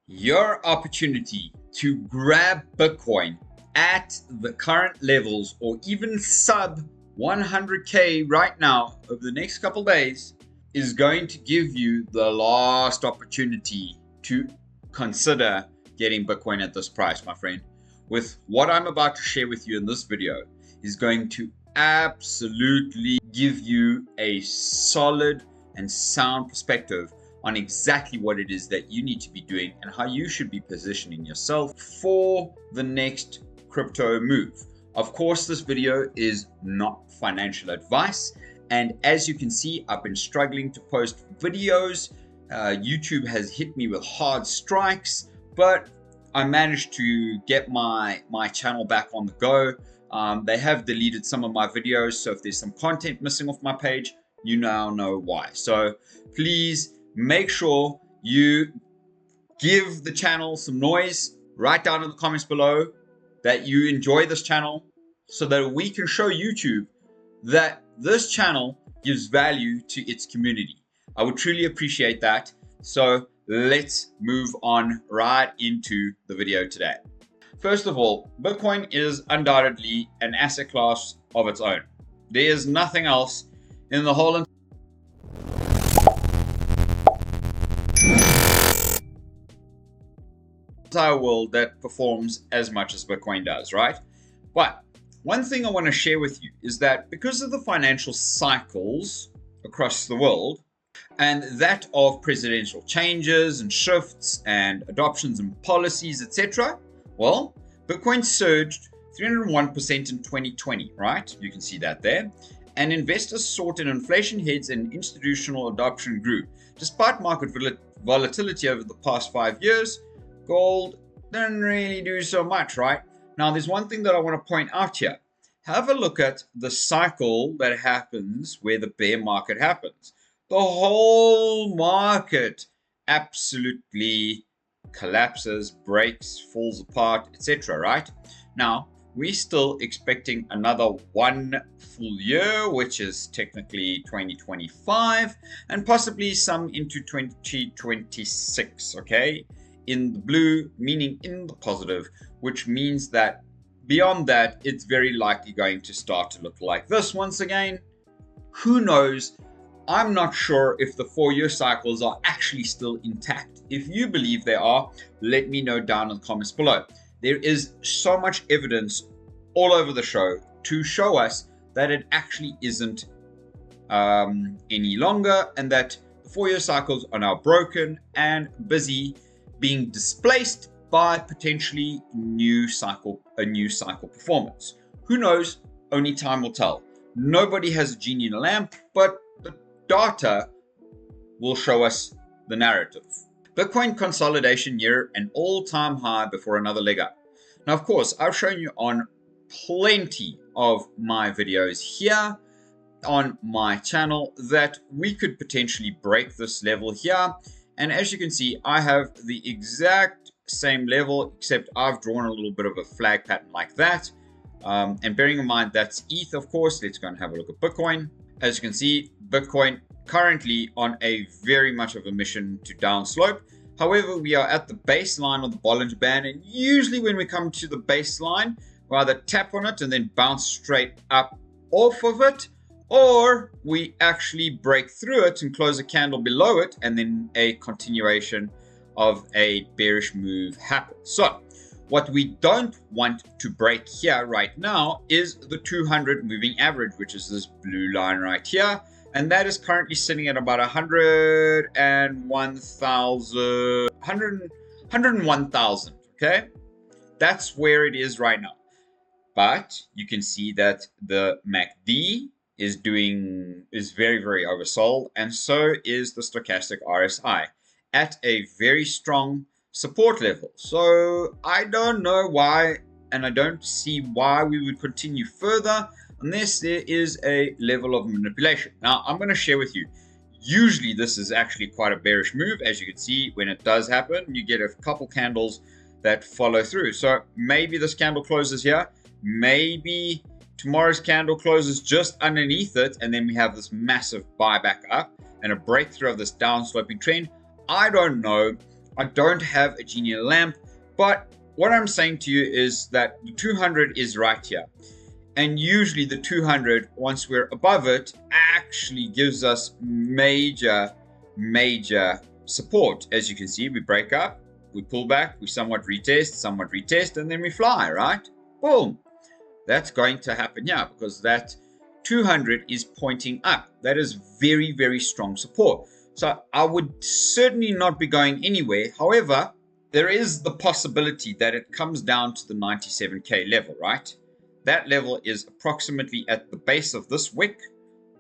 Your opportunity to grab Bitcoin at the current levels or even sub 100K right now over the next couple days is going to give you the last opportunity to consider getting Bitcoin at this price, my friend. With what I'm about to share with you in this video is going to absolutely give you a solid and sound perspective on exactly what it is that you need to be doing and how you should be positioning yourself for the next crypto move. Of course, this video is not financial advice. And as you can see, I've been struggling to post videos. YouTube has hit me with hard strikes, but I managed to get my channel back on the go. They have deleted some of my videos, so if there's some content missing off my page, you now know why. So please make sure you give the channel some noise. Write down in the comments below that you enjoy this channel so that we can show YouTube that this channel gives value to its community. I would truly appreciate that. So let's move on right into the video today. First of all, Bitcoin is undoubtedly an asset class of its own. There is nothing else in the whole entire world that performs as much as Bitcoin does, right? But one thing I want to share with you is that because of the financial cycles across the world and that of presidential changes and shifts and adoptions and policies, etc., well, Bitcoin surged 301% in 2020, right? You can see that there. And investors sought an inflation hedge and institutional adoption grew. Despite market volatility over the past 5 years, gold didn't really do so much, right? Now, there's one thing that I want to point out here. Have a look at the cycle that happens where the bear market happens. The whole market absolutely collapses, breaks, falls apart, etc., right? Now, we're still expecting another 1 full year, which is technically 2025, and possibly some into 2026, okay? In the blue, meaning in the positive, which means that beyond that, it's very likely going to start to look like this once again. Who knows? I'm not sure if the 4-year cycles are actually still intact. If you believe they are, let me know down in the comments below. There is so much evidence all over the show to show us that it actually isn't any longer, and that the 4-year cycles are now broken and busy being displaced by potentially a new cycle performance. Who knows? Only time will tell. Nobody has a genie in a lamp, but the data will show us the narrative. Bitcoin consolidation near an all-time high before another leg up. Now, of course, I've shown you on plenty of my videos here on my channel that we could potentially break this level here. And as you can see, I have the exact same level, except I've drawn a little bit of a flag pattern like that. And bearing in mind that's ETH, of course, let's go and have a look at Bitcoin. As you can see, Bitcoin currently on a very much of a mission to downslope. However, we are at the baseline of the Bollinger Band, and usually when we come to the baseline, we either tap on it and then bounce straight up off of it, or we actually break through it and close a candle below it, and then a continuation of a bearish move happens. So what we don't want to break here right now is the 200 moving average, which is this blue line right here. And that is currently sitting at about 101,000, okay? That's where it is right now. But you can see that the MACD is very, very oversold, and so is the stochastic RSI at a very strong support level. So I don't know why, and I don't see why we would continue further unless there is a level of manipulation. Now, I'm going to share with you, usually this is actually quite a bearish move. As you can see, when it does happen, you get a couple candles that follow through. So maybe this candle closes here, maybe tomorrow's candle closes just underneath it, and then we have this massive buyback up and a breakthrough of this down sloping trend. I don't know. I don't have a genie lamp, but what I'm saying to you is that the 200 is right here. And usually the 200, once we're above it, actually gives us major support. As you can see, we break up, we pull back, we somewhat retest, and then we fly, right? Boom. That's going to happen here because that 200 is pointing up. That is very, very strong support. So I would certainly not be going anywhere. However, there is the possibility that it comes down to the 97K level, right? That level is approximately at the base of this wick,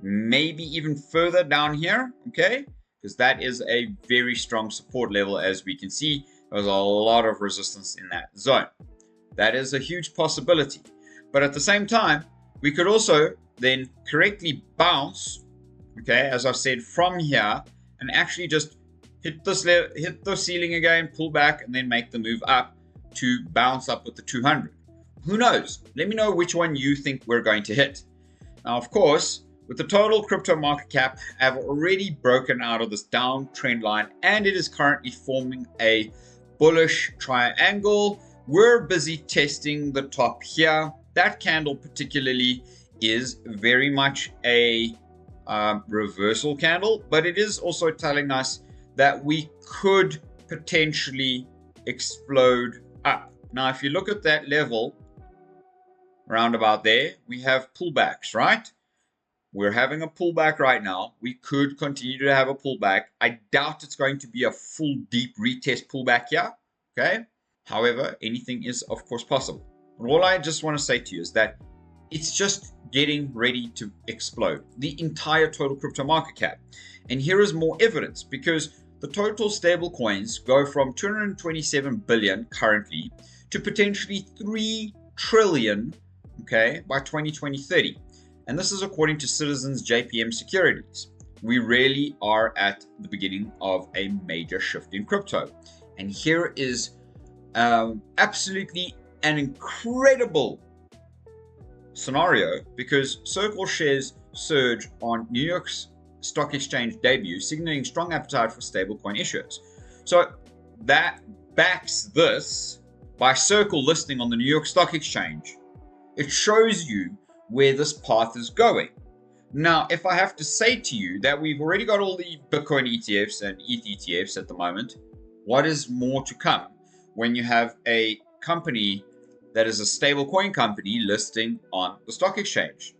maybe even further down here, okay? Because that is a very strong support level. As we can see, there's a lot of resistance in that zone. That is a huge possibility. But at the same time, we could also then correctly bounce, okay, as I've said, from here and actually just hit the ceiling again, pull back, and then make the move up to bounce up with the 200. Who knows? Let me know which one you think we're going to hit. Now, of course, with the total crypto market cap, have already broken out of this downtrend line, and it is currently forming a bullish triangle. We're busy testing the top here. That candle particularly is very much a reversal candle, but it is also telling us that we could potentially explode up. Now, if you look at that level, around about there, we have pullbacks, right? We're having a pullback right now. We could continue to have a pullback. I doubt it's going to be a full deep retest pullback here, okay? However, anything is, of course, possible. But all I just want to say to you is that it's just getting ready to explode, the entire total crypto market cap. And here is more evidence, because the total stable coins go from 227 billion currently to potentially 3 trillion, okay, by 2030. And this is according to Citizens JPM Securities. We really are at the beginning of a major shift in crypto. And here is absolutely an incredible scenario, because Circle shares surge on New York's stock exchange debut, signaling strong appetite for stablecoin issuers. So that backs this by Circle listing on the New York Stock Exchange. It shows you where this path is going. Now, if I have to say to you that we've already got all the Bitcoin ETFs and ETH ETFs at the moment, what is more to come when you have a company that is a stablecoin company listing on the stock exchange?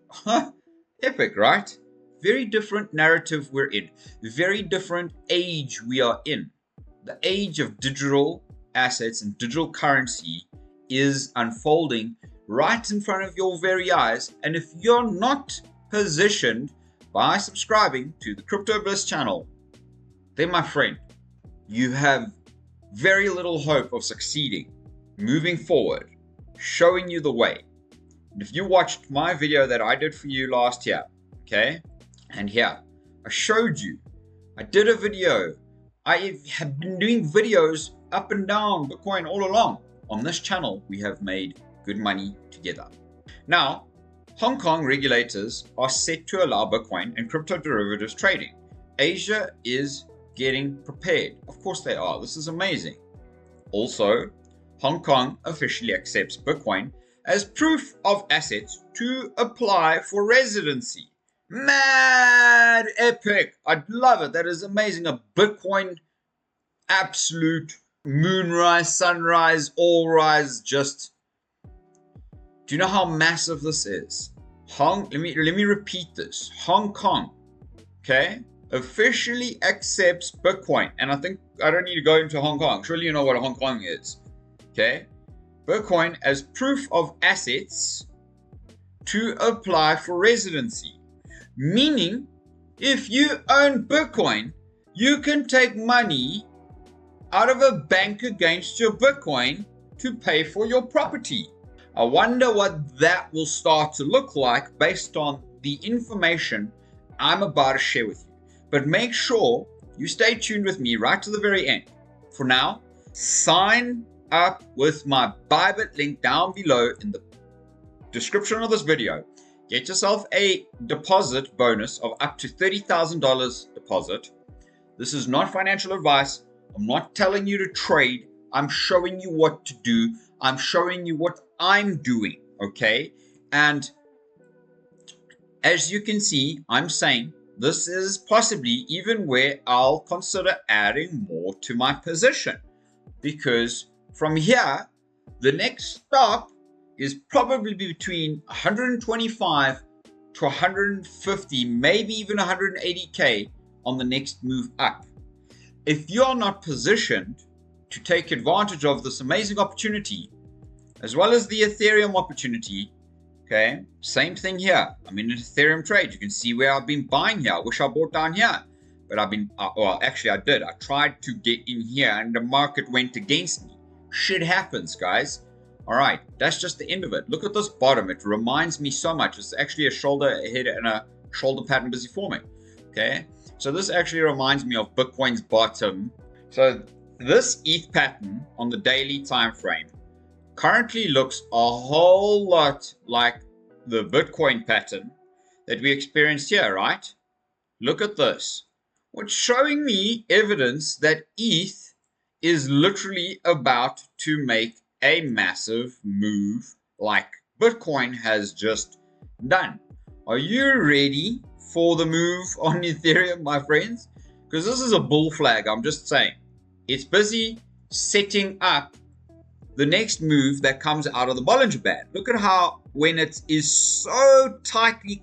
Epic, right? Very different narrative we're in. Very different age we are in. The age of digital assets and digital currency is unfolding right in front of your very eyes. And if you're not positioned by subscribing to the Crypto Bliss channel, then my friend, you have very little hope of succeeding, moving forward, showing you the way. And if you watched my video that I did for you last year, okay, and here I showed you, I did a video. I have been doing videos up and down Bitcoin all along. On this channel, we have made good money together. Now, Hong Kong regulators are set to allow Bitcoin and crypto derivatives trading. Asia is getting prepared. Of course they are. This is amazing. Also, Hong Kong officially accepts Bitcoin as proof of assets to apply for residency. Mad epic. I love it. That is amazing. A Bitcoin absolute moonrise, sunrise, all rise. Just, do you know how massive this is? Let me repeat this. Hong Kong, okay, officially accepts Bitcoin. And I don't need to go into Hong Kong. Surely you know what Hong Kong is. Okay. Bitcoin as proof of assets to apply for residency. Meaning, if you own Bitcoin, you can take money out of a bank against your Bitcoin to pay for your property. I wonder what that will start to look like based on the information I'm about to share with you. But make sure you stay tuned with me right to the very end. For now, sign up with my Bybit link down below in the description of this video. Get yourself a deposit bonus of up to $30,000 deposit. This is not financial advice, I'm not telling you to trade. I'm showing you what to do. I'm showing you what I'm doing, okay? And as you can see, I'm saying this is possibly even where I'll consider adding more to my position, because from here, the next stop is probably between 125 to 150, maybe even 180K on the next move up. If you're not positioned to take advantage of this amazing opportunity, as well as the Ethereum opportunity, okay, same thing here. I'm in an Ethereum trade. You can see where I've been buying here. I wish I bought down here, but I've been, well, actually I did. I tried to get in here and the market went against me. Shit happens, guys. All right, that's just the end of it. Look at this bottom. It reminds me so much. It's actually a shoulder, a head, and a shoulder pattern busy forming, okay? So this actually reminds me of Bitcoin's bottom. So this ETH pattern on the daily time frame currently looks a whole lot like the Bitcoin pattern that we experienced here, right? Look at this. What's showing me evidence that ETH is literally about to make a massive move like Bitcoin has just done. Are you ready for the move on Ethereum, my friends? Because this is a bull flag, I'm just saying. It's busy setting up the next move that comes out of the Bollinger Band. Look at how, when it is so tightly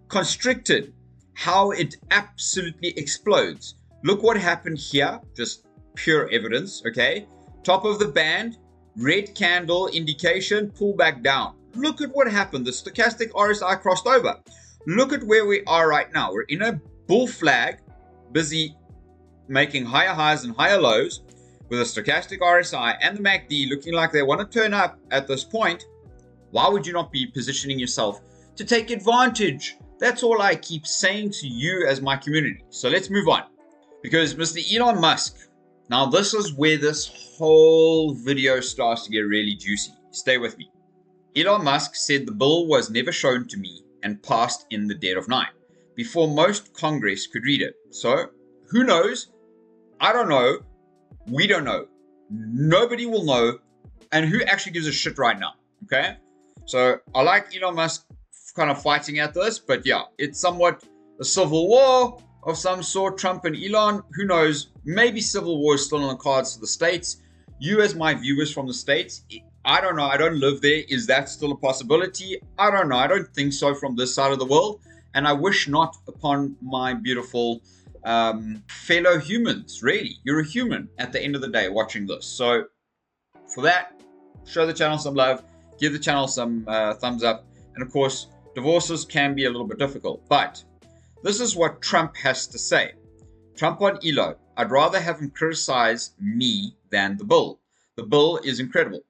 constricted, how it absolutely explodes. Look what happened here, just pure evidence, okay? Top of the band, red candle indication, pull back down. Look at what happened. The stochastic RSI crossed over. Look at where we are right now. We're in a bull flag, busy making higher highs and higher lows, with a stochastic RSI and the MACD looking like they want to turn up at this point. Why would you not be positioning yourself to take advantage? That's all I keep saying to you as my community. So let's move on, because Mr. Elon Musk, now this is where this whole video starts to get really juicy. Stay with me. Elon Musk said the bill was never shown to me and passed in the dead of night before most Congress could read it. So who knows? I don't know. We don't know. Nobody will know. And who actually gives a shit right now? Okay? So I like Elon Musk kind of fighting at this, but yeah, it's somewhat a civil war of some sort. Trump and Elon, who knows? Maybe civil war is still on the cards for the States. You as my viewers from the States, I don't know. I don't live there. Is that still a possibility? I don't know. I don't think so from this side of the world. And I wish not upon my beautiful fellow humans. Really, you're a human at the end of the day watching this. So for that, show the channel some love, give the channel some thumbs up, and of course divorces can be a little bit difficult, but this is what Trump has to say. Trump on Elon: I'd rather have him criticize me than the bill. The bill is incredible.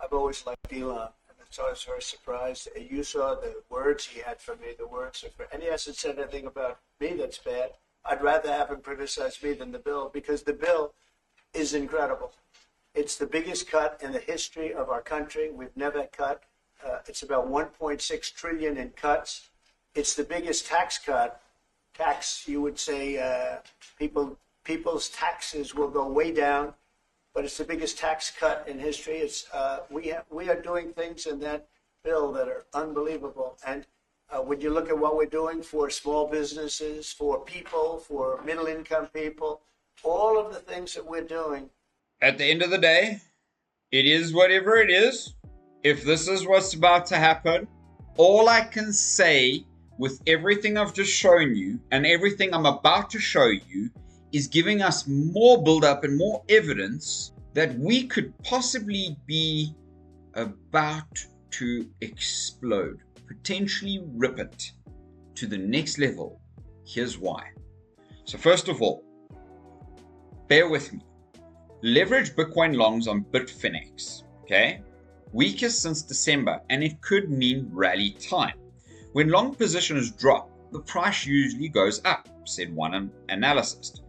I've always liked Elon, and so I was very surprised. You saw the words he had for me, the words of, and he hasn't said anything about me that's bad. I'd rather have him criticize me than the bill, because the bill is incredible. It's the biggest cut in the history of our country. We've never cut. It's about 1.6 trillion in cuts. It's the biggest tax cut. You would say, people's taxes will go way down, but it's the biggest tax cut in history. It's we are doing things in that bill that are unbelievable. And when you look at what we're doing for small businesses, for people, for middle-income people, all of the things that we're doing. At the end of the day, it is whatever it is. If this is what's about to happen, all I can say with everything I've just shown you and everything I'm about to show you is giving us more build-up and more evidence that we could possibly be about to explode. Potentially rip it to the next level. Here's why. So first of all, bear with me. Leverage Bitcoin longs on Bitfinex, okay? Weakest since December, and it could mean rally time. When long positions drop, the price usually goes up, said one analyst.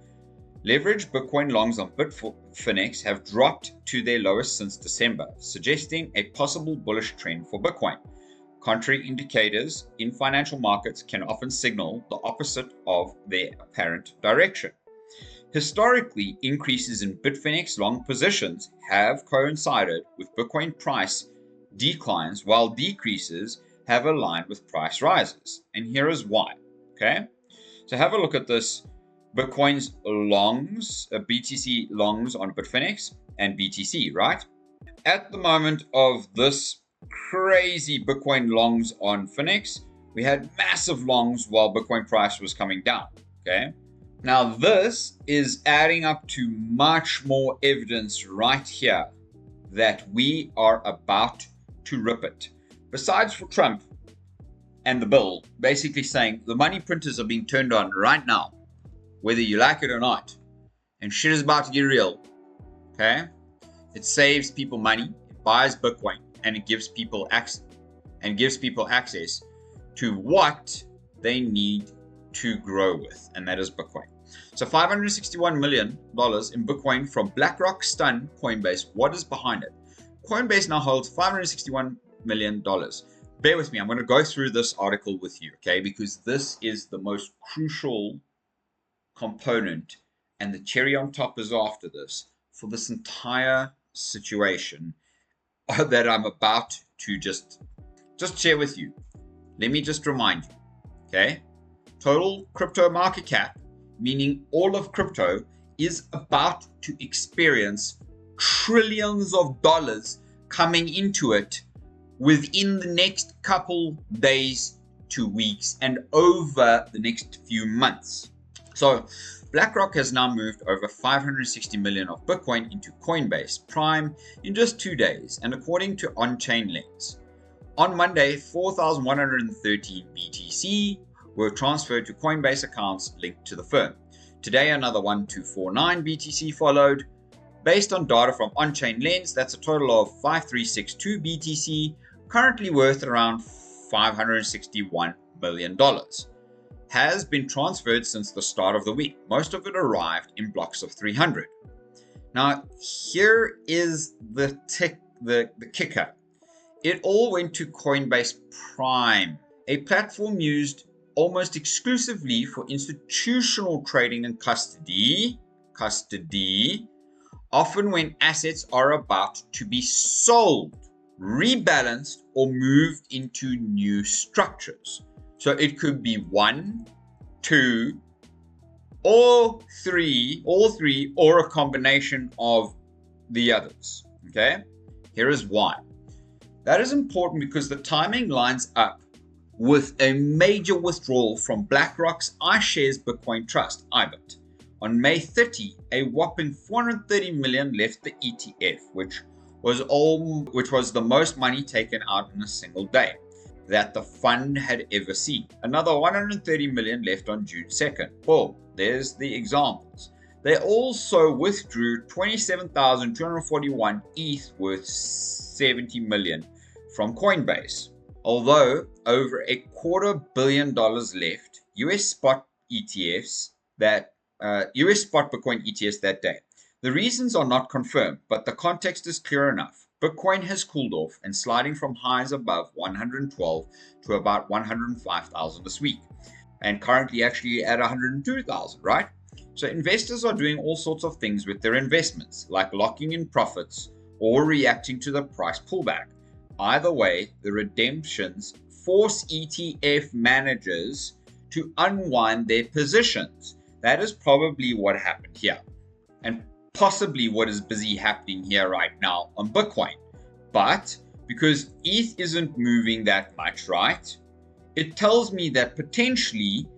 Leverage Bitcoin longs on Bitfinex have dropped to their lowest since December, suggesting a possible bullish trend for Bitcoin. Contrary indicators in financial markets can often signal the opposite of their apparent direction. Historically, increases in Bitfinex long positions have coincided with Bitcoin price declines, while decreases have aligned with price rises. And here is why. Okay, so have a look at this. Bitcoin's longs, BTC longs on Bitfinex and BTC, right? At the moment of this crazy Bitcoin longs on Finex, we had massive longs while Bitcoin price was coming down. Okay. Now this is adding up to much more evidence right here that we are about to rip it. Besides for Trump and the bill basically saying the money printers are being turned on right now, whether you like it or not, and shit is about to get real. Okay. It saves people money, it buys Bitcoin, and it gives people access to what they need to grow with, and that is Bitcoin. So $561 million in Bitcoin from BlackRock stunned Coinbase. What is behind it? Coinbase now holds $561 million. Bear with me, I'm going to go through this article with you, okay? Because this is the most crucial component, and the cherry on top is after this, for this entire situation that I'm about to just share with you. Let me just remind you, okay? Total crypto market cap, meaning all of crypto, is about to experience trillions of dollars coming into it within the next couple days to weeks and over the next few months. So BlackRock has now moved over 560 million of Bitcoin into Coinbase Prime in just 2 days, and according to on-chain links. On Monday, 4,113 BTC were transferred to Coinbase accounts linked to the firm. Today, another 1,249 BTC followed. Based on data from on-chain lens, that's a total of 5,362 BTC, currently worth around $561 million. Has been transferred since the start of the week. Most of it arrived in blocks of 300. Now, here is the kicker. It all went to Coinbase Prime, a platform used almost exclusively for institutional trading and custody, often when assets are about to be sold, rebalanced, or moved into new structures. So it could be 1, 2, or 3, or a combination of the others. Okay? Here is why. That is important because the timing lines up with a major withdrawal from BlackRock's iShares Bitcoin Trust, IBIT. On May 30, a whopping 430 million left the ETF, which was the most money taken out in a single day that the fund had ever seen. Another 130 million left on June 2nd. Well, there's the examples. They also withdrew 27,241 ETH worth 70 million from Coinbase. Although over $250 million left, US spot Bitcoin ETFs that day. The reasons are not confirmed, but the context is clear enough. Bitcoin has cooled off and sliding from highs above 112 to about 105,000 this week, and currently actually at 102,000, right? So investors are doing all sorts of things with their investments, like locking in profits or reacting to the price pullback. Either way, the redemptions force ETF managers to unwind their positions. That is probably what happened here, and possibly what is busy happening here right now on Bitcoin. But because ETH isn't moving that much, right? It tells me that potentially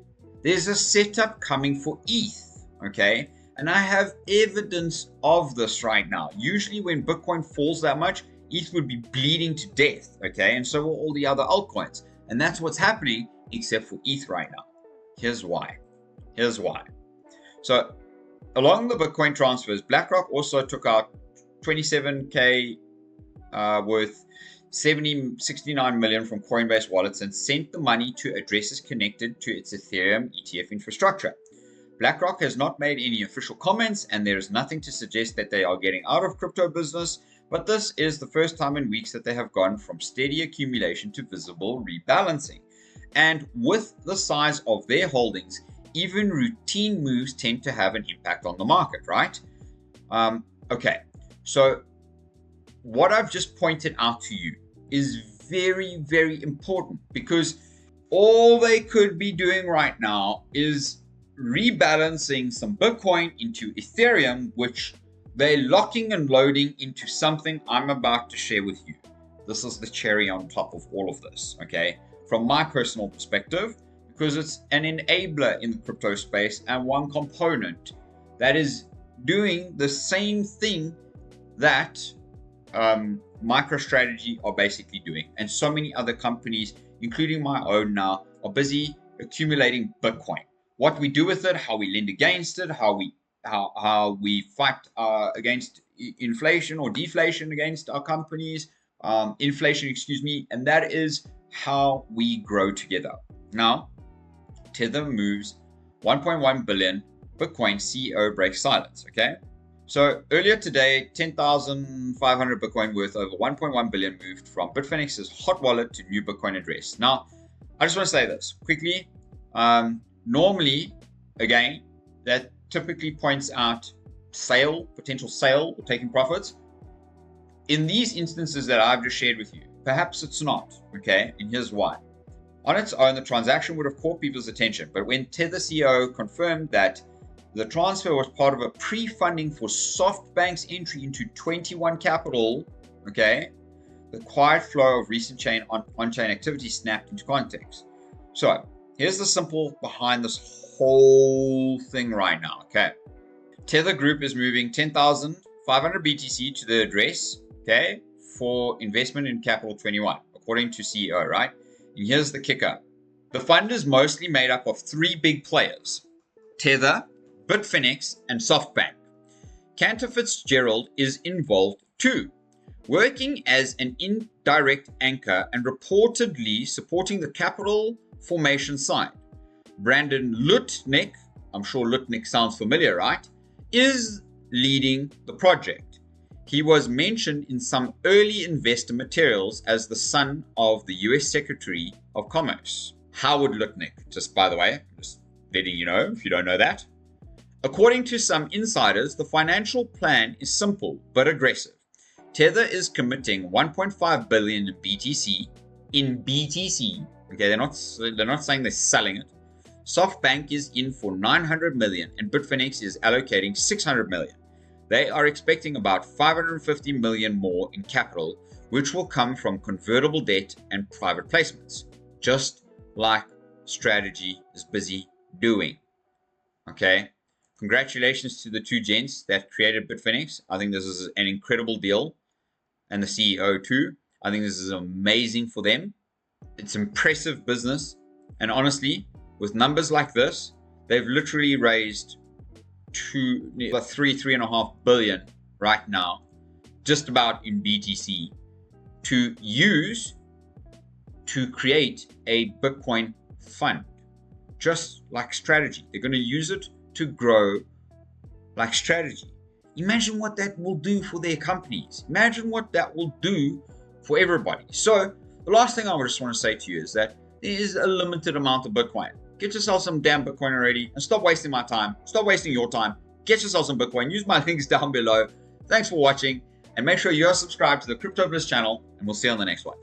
there's a setup coming for ETH, okay? And I have evidence of this right now. Usually when Bitcoin falls that much, ETH would be bleeding to death, okay? And so will all the other altcoins. And that's what's happening, except for ETH right now. Here's why. So along the Bitcoin transfers, BlackRock also took out 27K worth 69 million from Coinbase wallets and sent the money to addresses connected to its Ethereum ETF infrastructure. BlackRock has not made any official comments, and there is nothing to suggest that they are getting out of crypto business, but this is the first time in weeks that they have gone from steady accumulation to visible rebalancing. And with the size of their holdings, even routine moves tend to have an impact on the market, right? Okay, so what I've just pointed out to you is very, very important, because all they could be doing right now is rebalancing some Bitcoin into Ethereum, which they're locking and loading into something I'm about to share with you. This is the cherry on top of all of this, okay? From my personal perspective, because it's an enabler in the crypto space and one component that is doing the same thing that MicroStrategy are basically doing. And so many other companies, including my own now, are busy accumulating Bitcoin. What we do with it, how we lend against it, how we fight against inflation or deflation against our companies, inflation, excuse me, and that is how we grow together. Now, Tether moves 1.1 billion Bitcoin, CEO breaks silence, okay? So earlier today, 10,500 Bitcoin worth over 1.1 billion moved from Bitfinex's hot wallet to new Bitcoin address. Now, I just want to say this quickly. Normally, again, that typically points out potential sale or taking profits. In these instances that I've just shared with you, perhaps it's not, okay? And here's why. On its own, the transaction would have caught people's attention, but when Tether CEO confirmed that the transfer was part of a pre-funding for SoftBank's entry into 21 Capital, okay, the quiet flow of recent on-chain activity snapped into context. So here's the simple behind this whole thing right now, okay? Tether Group is moving 10,500 BTC to the address, okay, for investment in Capital 21, according to CEO, right? And here's the kicker. The fund is mostly made up of three big players: Tether, Bitfinex, and SoftBank. Cantor Fitzgerald is involved too, working as an indirect anchor and reportedly supporting the capital formation side. Brandon Lutnick, I'm sure Lutnick sounds familiar, right, is leading the project. He was mentioned in some early investor materials as the son of the US Secretary of Commerce, Howard Lutnick, just by the way, just letting you know if you don't know that. According to some insiders, the financial plan is simple but aggressive. Tether is committing 1.5 billion in BTC. Okay, they're not saying they're selling it. SoftBank is in for 900 million and Bitfinex is allocating 600 million. They are expecting about 550 million more in capital, which will come from convertible debt and private placements, just like Strategy is busy doing. Okay. Congratulations to the two gents that created Bitfinex. I think this is an incredible deal. And the CEO too. I think this is amazing for them. It's impressive business. And honestly, with numbers like this, they've literally raised 3.5 billion right now, just about in BTC, to use to create a Bitcoin fund, just like Strategy. They're going to use it to grow like Strategy. Imagine what that will do for their companies. Imagine what that will do for everybody. So the last thing I just want to say to you is that there is a limited amount of Bitcoin. Get yourself some damn Bitcoin already and stop wasting my time. Stop wasting your time. Get yourself some Bitcoin. Use my links down below. Thanks for watching, and make sure you're subscribed to the Crypto Bliss channel, and we'll see you on the next one.